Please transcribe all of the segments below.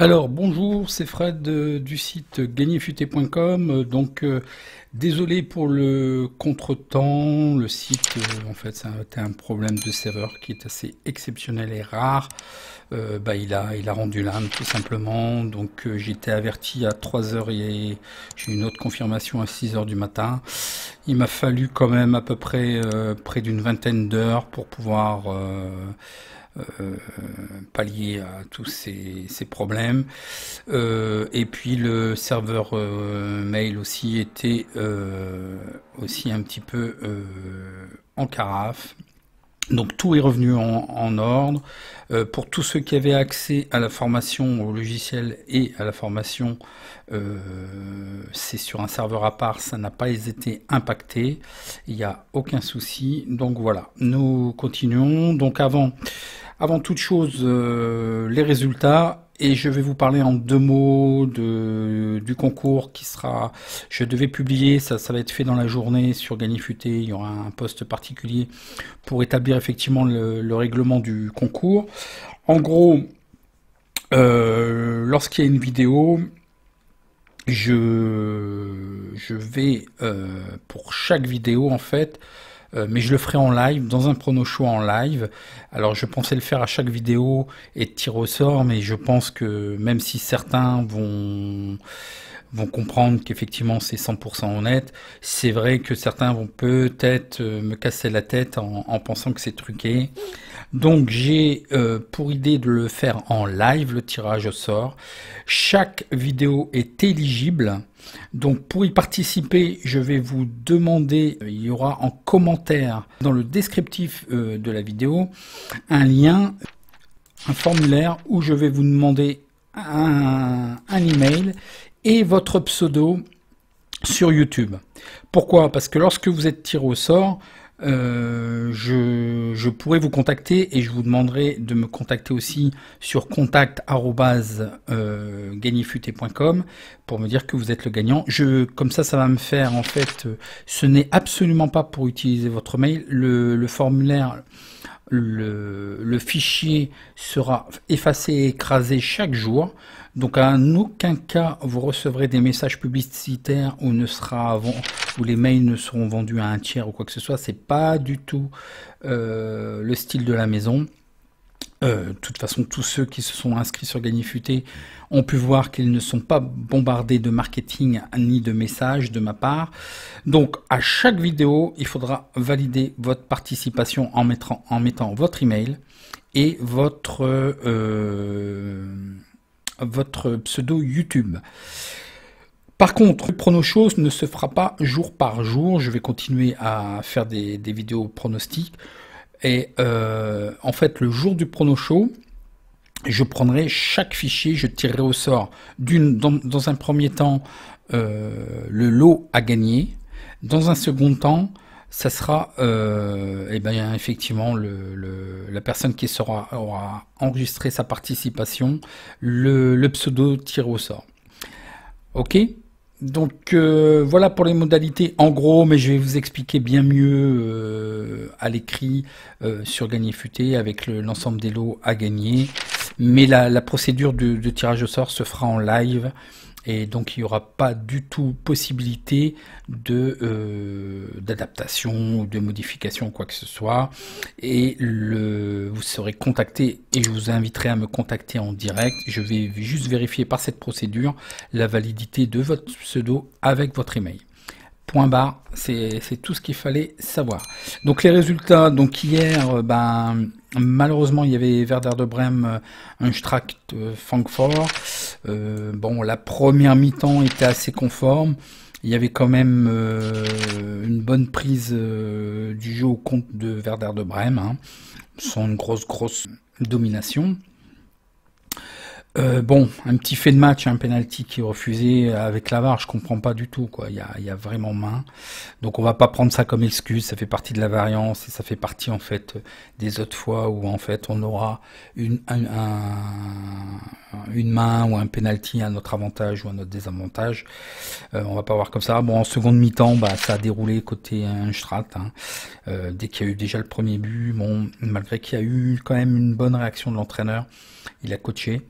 Alors bonjour, c'est Fred du site gagnerfuté.com. Désolé pour le contretemps. Le site, en fait, ça a été un problème de serveur qui est assez exceptionnel et rare. Il a rendu l'âme tout simplement. J'ai été averti à 3 heures et j'ai eu une autre confirmation à 6 heures du matin. Il m'a fallu quand même à peu près près d'une vingtaine d'heures pour pouvoir euh, pallier à tous ces problèmes. Et puis le serveur mail aussi était aussi un petit peu en carafe. Donc tout est revenu en ordre. Pour tous ceux qui avaient accès à la formation, au logiciel et à la formation, c'est sur un serveur à part, ça n'a pas été impacté. Il n'y a aucun souci. Donc voilà, nous continuons. Avant toute chose, les résultats. Et je vais vous parler en 2 mots du concours qui sera. Je devais publier, ça va être fait dans la journée sur Gagnerfuté. Il y aura un post particulier pour établir effectivement le règlement du concours. En gros, lorsqu'il y a une vidéo, je vais pour chaque vidéo en fait, mais je le ferai en live, dans un prono show en live. Alors je pensais le faire à chaque vidéo et tirer au sort, mais je pense que même si certains vont comprendre qu'effectivement c'est 100% honnête, c'est vrai que certains vont peut-être me casser la tête en pensant que c'est truqué. Donc j'ai pour idée de le faire en live, le tirage au sort. Chaque vidéo est éligible. Donc pour y participer, je vais vous demander, il y aura en commentaire dans le descriptif de la vidéo un lien, un formulaire où je vais vous demander un email et votre pseudo sur YouTube. Pourquoi? Parce que lorsque vous êtes tiré au sort, je pourrais vous contacter et je vous demanderai de me contacter aussi sur contact@gagnerfuté.com pour me dire que vous êtes le gagnant. Comme ça va me faire en fait, ce n'est absolument pas pour utiliser votre mail. Le formulaire, le fichier sera effacé et écrasé chaque jour. Donc à aucun cas vous recevrez des messages publicitaires où les mails ne seront vendus à un tiers ou quoi que ce soit. C'est pas du tout le style de la maison. De toute façon, tous ceux qui se sont inscrits sur Gagnerfuté ont pu voir qu'ils ne sont pas bombardés de marketing ni de messages de ma part. Donc, à chaque vidéo, il faudra valider votre participation en mettant votre email et votre pseudo YouTube. Par contre, le prono show ne se fera pas jour par jour. Je vais continuer à faire des vidéos pronostiques. Et en fait, le jour du prono show, je prendrai chaque fichier, je tirerai au sort dans un premier temps le lot à gagner. Dans un second temps, ça sera effectivement la personne qui aura enregistré sa participation, le pseudo tiré au sort. Ok? Donc voilà pour les modalités en gros, mais je vais vous expliquer bien mieux à l'écrit sur Gagnerfuté avec l'ensemble des lots à gagner. Mais la procédure de tirage au sort se fera en live et donc il n'y aura pas du tout possibilité d'adaptation ou de modification ou quoi que ce soit. Et vous serez contacté et je vous inviterai à me contacter en direct. Je vais juste vérifier par cette procédure la validité de votre pseudo avec votre email. Point barre, c'est tout ce qu'il fallait savoir. Donc les résultats, donc hier, malheureusement il y avait Werder de Brême, Eintracht Francfort. La première mi-temps était assez conforme. Il y avait quand même une bonne prise du jeu au compte de Werder de Brême, sans une grosse domination. Un petit fait de match, un penalty qui est refusé avec la VAR, je comprends pas du tout, quoi. Il y a vraiment main. Donc on va pas prendre ça comme excuse, ça fait partie de la variance et ça fait partie en fait des autres fois où en fait on aura une main ou un penalty à notre avantage ou à notre désavantage. On va pas voir comme ça. Bon, en seconde mi-temps, ça a déroulé côté Eintracht. Dès qu'il y a eu déjà le premier but, malgré qu'il y a eu quand même une bonne réaction de l'entraîneur il a coaché.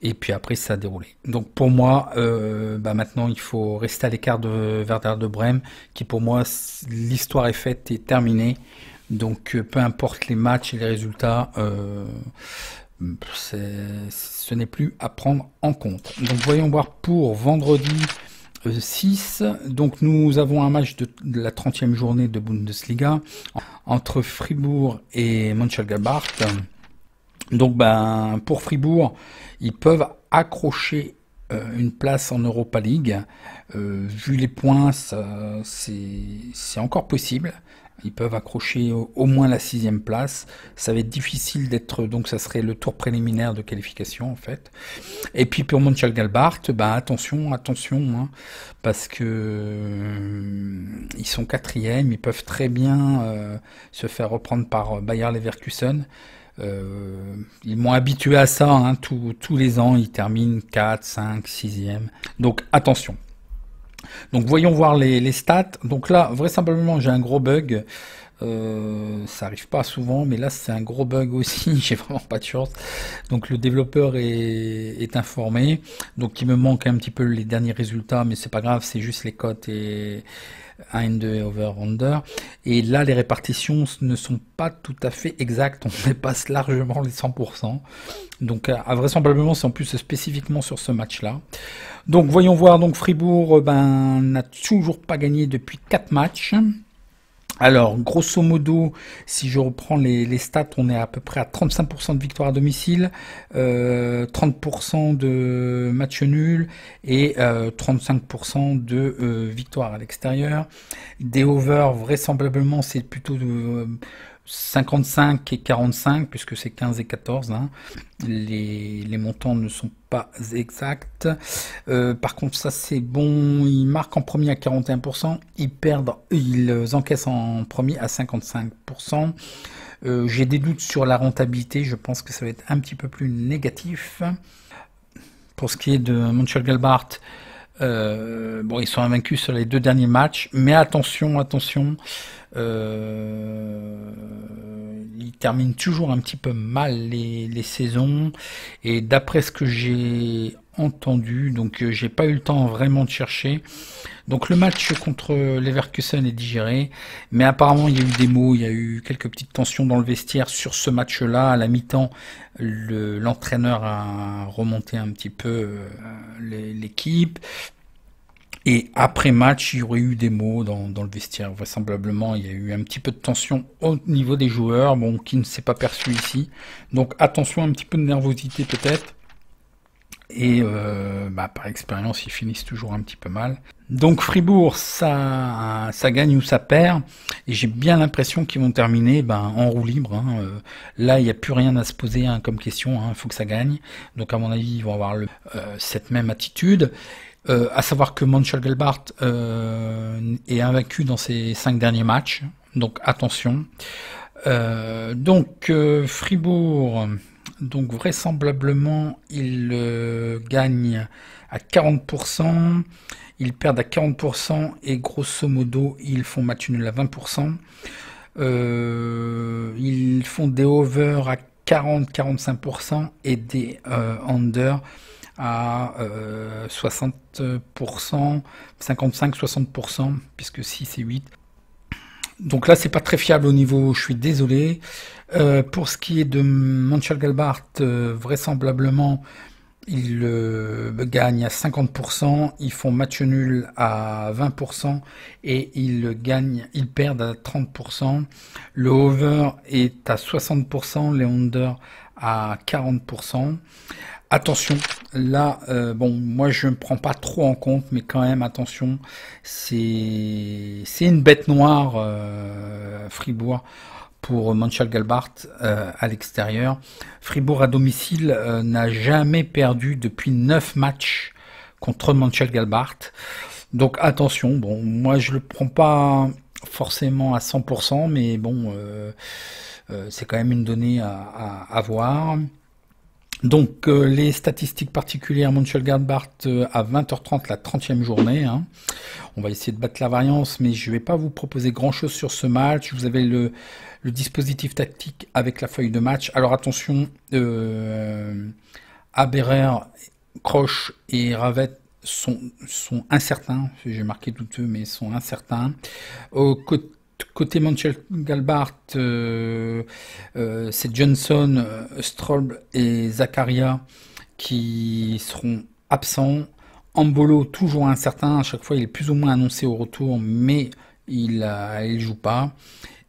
Et puis après, ça a déroulé. Donc pour moi, maintenant, il faut rester à l'écart de Werder de Brême, qui pour moi, l'histoire est faite et terminée. Donc peu importe les matchs et les résultats, ce n'est plus à prendre en compte. Donc voyons voir pour vendredi 6. Donc nous avons un match de la 30e journée de Bundesliga entre Fribourg et Mönchengladbach. Donc pour Fribourg, ils peuvent accrocher une place en Europa League. Vu les points, c'est encore possible. Ils peuvent accrocher au moins la 6e place. Ça va être difficile d'être, donc ça serait le tour préliminaire de qualification en fait. Et puis pour Mönchengladbach, attention, hein, parce que ils sont 4e, ils peuvent très bien se faire reprendre par Bayer Leverkusen. Ils m'ont habitué à ça, hein, tous les ans, ils terminent 4, 5, 6e. Donc attention. Donc voyons voir les stats. Donc là, vraisemblablement, j'ai un gros bug. Ça arrive pas souvent, mais là c'est un gros bug aussi. J'ai vraiment pas de chance. Donc le développeur est informé. Donc il me manque un petit peu les derniers résultats, mais c'est pas grave, c'est juste les cotes et 1 2 over-under. Et là, les répartitions ne sont pas tout à fait exactes. On dépasse largement les 100%. Donc, vraisemblablement, c'est en plus spécifiquement sur ce match-là. Donc, voyons voir. Donc, Fribourg n'a toujours pas gagné depuis 4 matchs. Alors, grosso modo, si je reprends les stats, on est à peu près à 35% de victoire à domicile, 30% de match nul et 35% de victoire à l'extérieur. Des over, vraisemblablement, c'est plutôt de 55 et 45, puisque c'est 15 et 14. Hein. Les montants ne sont pas exacts. Par contre, ça c'est bon. Ils marquent en premier à 41%. Ils encaissent en premier à 55%. J'ai des doutes sur la rentabilité. Je pense que ça va être un petit peu plus négatif. Pour ce qui est de Mönchengladbach, ils sont invaincus sur les 2 derniers matchs. Mais attention. Ils terminent toujours un petit peu mal les saisons, et d'après ce que j'ai entendu, donc j'ai pas eu le temps vraiment de chercher. Donc le match contre Leverkusen est digéré, mais apparemment il y a eu des mots, il y a eu quelques petites tensions dans le vestiaire sur ce match-là. À la mi-temps, l'entraîneur a remonté un petit peu l'équipe. Et après match, il y aurait eu des mots dans le vestiaire. Vraisemblablement, il y a eu un petit peu de tension au niveau des joueurs, qui ne s'est pas perçu ici. Donc attention, un petit peu de nervosité peut-être. Et par expérience, ils finissent toujours un petit peu mal. Donc Fribourg, ça gagne ou ça perd. Et j'ai bien l'impression qu'ils vont terminer en roue libre. Hein. Là, il n'y a plus rien à se poser comme question. Il faut que ça gagne. Donc à mon avis, ils vont avoir cette même attitude. À savoir que Mönchengladbach est invaincu dans ses 5 derniers matchs, donc attention. Fribourg, donc vraisemblablement, ils gagnent à 40%, ils perdent à 40% et grosso modo, ils font match nul à 20%. Ils font des over à 40-45% et des under à 60%, 55-60%, puisque 6 et 8. Donc là, c'est pas très fiable au niveau, je suis désolé. Pour ce qui est de Mönchengladbach, vraisemblablement, ils gagnent à 50%, ils font match nul à 20% et ils perdent à 30%. Le over est à 60%, les under à 40%. Attention, là, moi je ne prends pas trop en compte, mais quand même, attention, c'est une bête noire, Fribourg, pour Mönchengladbach à l'extérieur. Fribourg à domicile n'a jamais perdu depuis 9 matchs contre Mönchengladbach. Donc attention, moi je le prends pas forcément à 100%, mais c'est quand même une donnée à voir. Donc, les statistiques particulières, Mönchengladbach à 20h30, la 30e journée. Hein. On va essayer de battre la variance, mais je ne vais pas vous proposer grand-chose sur ce match. Vous avez le dispositif tactique avec la feuille de match. Alors attention, Aberer, Kroos et Ravet sont incertains. J'ai marqué douteux, mais sont incertains. Côté Mönchengladbach, c'est Johnson, Stroll et Zakaria qui seront absents. Embolo, toujours incertain. À chaque fois, il est plus ou moins annoncé au retour, mais il joue pas.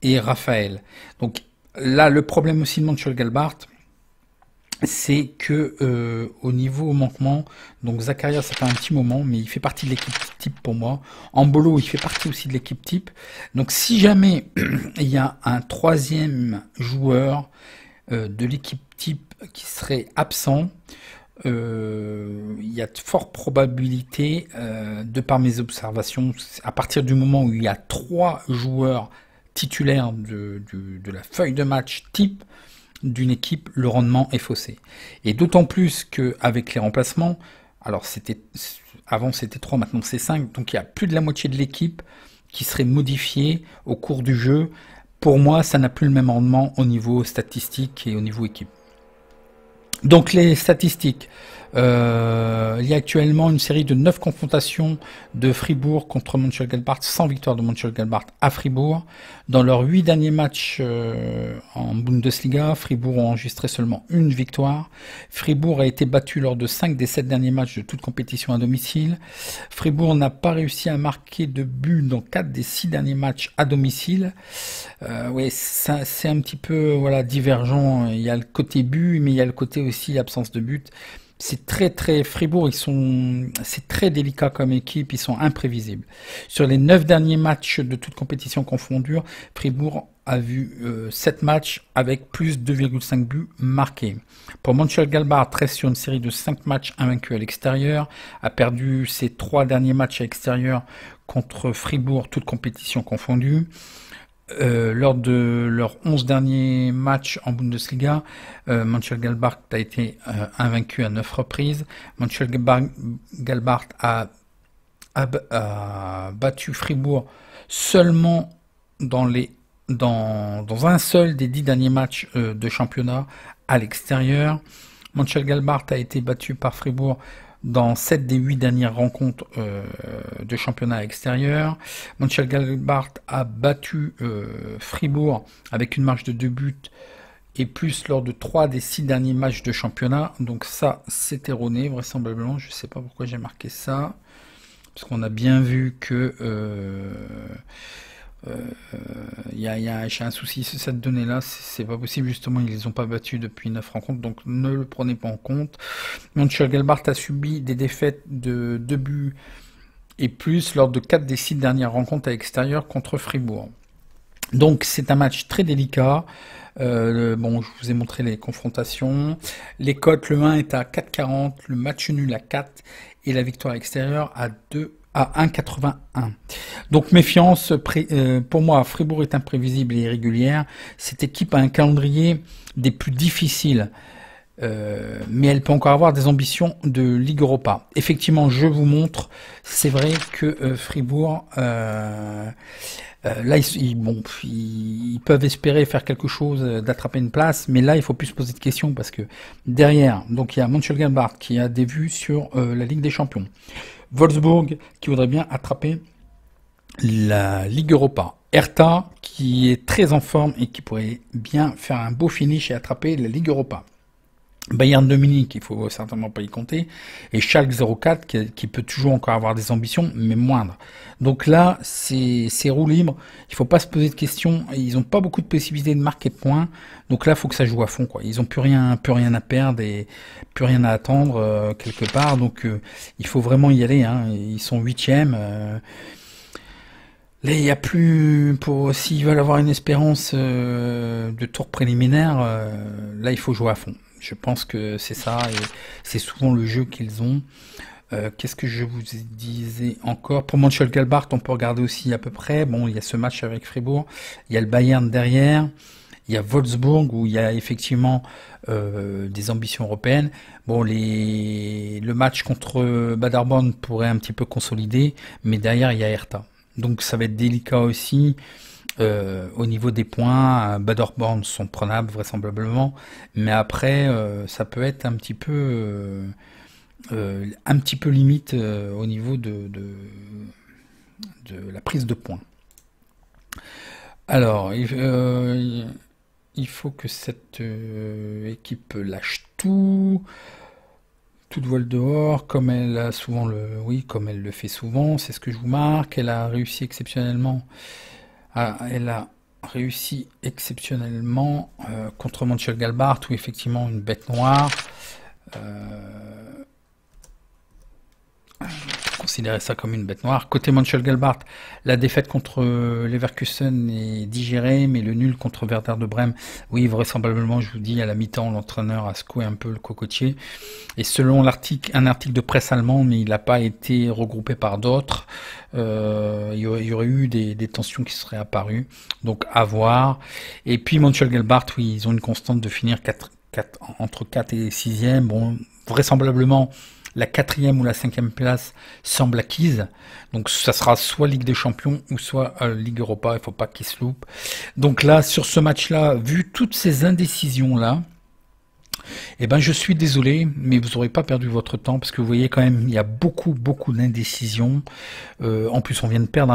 Et Raphaël. Donc là, le problème aussi de Mönchengladbach, c'est que au niveau manquement, donc Zakaria, ça fait un petit moment, mais il fait partie de l'équipe type pour moi. Embolo, il fait partie aussi de l'équipe type. Donc si jamais il y a un troisième joueur de l'équipe type qui serait absent, il y a de fortes probabilités, de par mes observations, à partir du moment où il y a 3 joueurs titulaires de la feuille de match type d'une équipe, le rendement est faussé. Et d'autant plus qu'avec les remplacements, alors avant c'était 3, maintenant c'est 5, donc il y a plus de la moitié de l'équipe qui serait modifiée au cours du jeu. Pour moi, ça n'a plus le même rendement au niveau statistique et au niveau équipe. Donc les statistiques, il y a actuellement une série de 9 confrontations de Fribourg contre Mönchengladbach, sans victoire de Mönchengladbach à Fribourg. Dans leurs 8 derniers matchs en Bundesliga, Fribourg a enregistré seulement une victoire. Fribourg a été battu lors de 5 des 7 derniers matchs de toute compétition à domicile. Fribourg n'a pas réussi à marquer de but dans 4 des 6 derniers matchs à domicile. Oui, c'est un petit peu divergent. Il y a le côté but, mais il y a le côté aussi absence de but. C'est très Fribourg, c'est très délicat comme équipe, ils sont imprévisibles. Sur les 9 derniers matchs de toute compétition confondue, Fribourg a vu 7 matchs avec plus de 2,5 buts marqués. Pour Mönchengladbach, reste sur une série de 5 matchs invaincus à l'extérieur, a perdu ses 3 derniers matchs à l'extérieur contre Fribourg, toute compétition confondue. Lors de leurs 11 derniers matchs en Bundesliga, Mönchengladbach a été invaincu à 9 reprises. Mönchengladbach a battu Fribourg seulement dans un seul des 10 derniers matchs de championnat à l'extérieur. Mönchengladbach a été battu par Fribourg dans 7 des 8 dernières rencontres de championnat extérieur. Mönchengladbach a battu Fribourg avec une marge de 2 buts et plus lors de 3 des 6 derniers matchs de championnat. Donc ça, c'est erroné, vraisemblablement. Je ne sais pas pourquoi j'ai marqué ça. Parce qu'on a bien vu que j'ai un souci sur cette donnée-là, c'est pas possible, justement, ils les ont pas battus depuis 9 rencontres, donc ne le prenez pas en compte. Mönchengladbach a subi des défaites de 2 buts et plus lors de 4 des 6 dernières rencontres à l'extérieur contre Fribourg. Donc c'est un match très délicat. Bon, je vous ai montré les confrontations. Les cotes, le 1 est à 4,40, le match nul à 4 et la victoire extérieure à 1,81. Donc méfiance, pour moi, Fribourg est imprévisible et irrégulière. Cette équipe a un calendrier des plus difficiles, mais elle peut encore avoir des ambitions de Ligue Europa. Effectivement, je vous montre, c'est vrai que Fribourg, là, ils peuvent espérer faire quelque chose, d'attraper une place, mais là, il faut plus se poser de questions parce que derrière, donc il y a Mönchengladbach qui a des vues sur la Ligue des Champions. Wolfsburg qui voudrait bien attraper la Ligue Europa. Hertha qui est très en forme et qui pourrait bien faire un beau finish et attraper la Ligue Europa. Bayern de Munich, il faut certainement pas y compter, et Schalke 04 qui peut toujours encore avoir des ambitions, mais moindres. Donc là, c'est roue libre, il faut pas se poser de questions, ils ont pas beaucoup de possibilités de marquer de points, donc là, il faut que ça joue à fond, quoi. Ils ont plus rien à perdre et plus rien à attendre quelque part, donc il faut vraiment y aller, hein. Ils sont 8e. Là, il n'y a plus, s'ils veulent avoir une espérance de tour préliminaire, là, il faut jouer à fond. Je pense que c'est ça, et c'est souvent le jeu qu'ils ont. Qu'est-ce que je vous disais encore? Pour Mönchengladbach, on peut regarder aussi à peu près. Bon, il y a ce match avec Fribourg, il y a le Bayern derrière, Il y a Wolfsburg où il y a effectivement des ambitions européennes. Bon, le match contre Paderborn pourrait un petit peu consolider, mais derrière il y a Hertha. Donc ça va être délicat aussi. Au niveau des points, Paderborn sont prenables vraisemblablement, mais après ça peut être un petit peu limite au niveau de la prise de points. Alors, il faut que cette équipe lâche toute voile dehors, comme elle a souvent comme elle le fait souvent, c'est ce que je vous marque. Elle a réussi exceptionnellement. Elle a réussi exceptionnellement contre Mönchengladbach, où effectivement une bête noire. Considérer ça comme une bête noire. Côté Mönchengladbach, la défaite contre Leverkusen est digérée, mais le nul contre Werder de Brême, oui, vraisemblablement, je vous dis, à la mi-temps, l'entraîneur a secoué un peu le cocotier. Et selon un article de presse allemande, mais il n'a pas été regroupé par d'autres, il y aurait eu des tensions qui seraient apparues. Donc, à voir. Et puis, Mönchengladbach, oui, ils ont une constante de finir entre 4 et 6e. Bon, vraisemblablement, la 4e ou la 5e place semble acquise. Donc ça sera soit Ligue des Champions ou soit Ligue Europa. Il ne faut pas qu'ils se loupent. Donc là, sur ce match-là, vu toutes ces indécisions-là, eh ben, je suis désolé, mais vous n'aurez pas perdu votre temps parce que vous voyez quand même, il y a beaucoup d'indécisions. En plus, on vient de perdre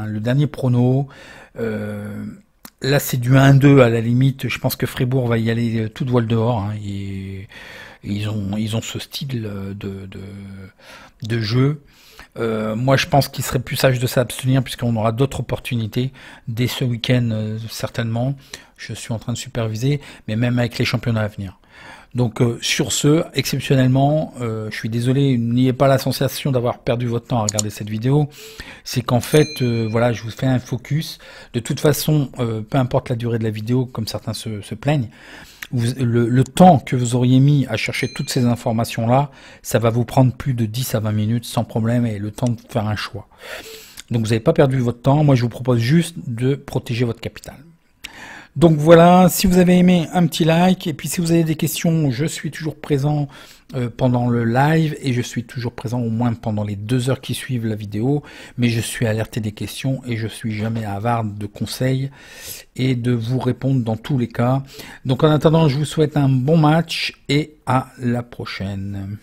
le dernier prono. Là, c'est du 1-2 à la limite. Je pense que Fribourg va y aller toute voile dehors. Hein, et ils ont ce style de jeu. Moi, je pense qu'il serait plus sage de s'abstenir puisqu'on aura d'autres opportunités dès ce week-end, certainement. Je suis en train de superviser, mais même avec les championnats à venir. Donc, sur ce, exceptionnellement, je suis désolé, n'ayez pas la sensation d'avoir perdu votre temps à regarder cette vidéo. C'est qu'en fait, voilà, je vous fais un focus. De toute façon, peu importe la durée de la vidéo, comme certains se plaignent, le temps que vous auriez mis à chercher toutes ces informations-là, ça va vous prendre plus de 10 à 20 minutes sans problème et le temps de faire un choix. Donc vous n'avez pas perdu votre temps. Moi, je vous propose juste de protéger votre capital. Donc voilà, si vous avez aimé, un petit like. Et puis si vous avez des questions, je suis toujours présent pendant le live et je suis toujours présent au moins pendant les 2 heures qui suivent la vidéo. Mais je suis alerté des questions et je suis jamais avare de conseils et de vous répondre dans tous les cas. Donc en attendant, je vous souhaite un bon match et à la prochaine.